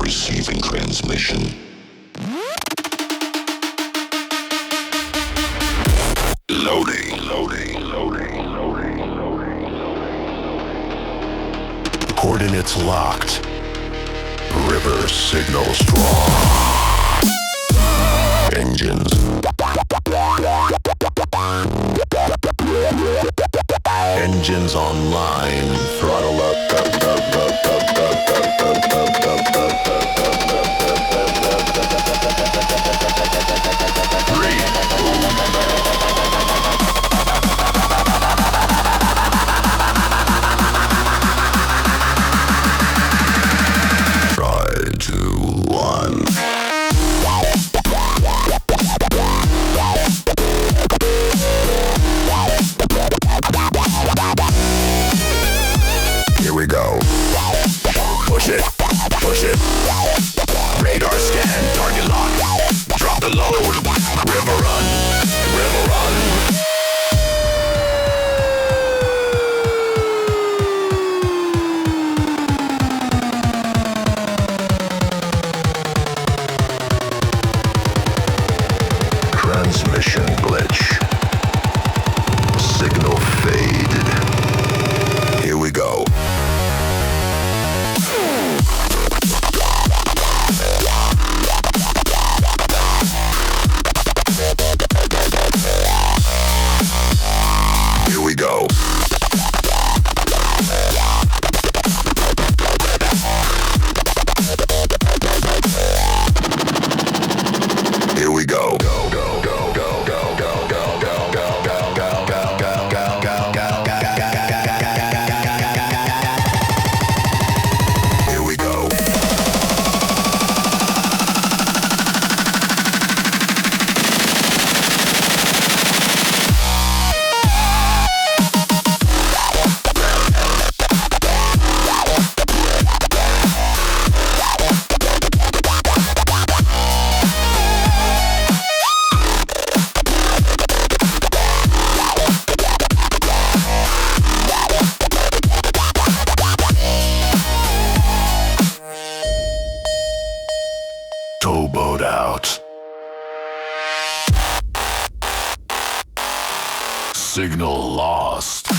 Receiving transmission. Loading. Coordinates locked. River signal strong. Engines. Engines online. Throttle up. Push it. Radar scan, target lock. Drop the load. River run. Transmission glitch. Signal faded. Here we go. Here we go. Here we go. Towboat out. Signal lost.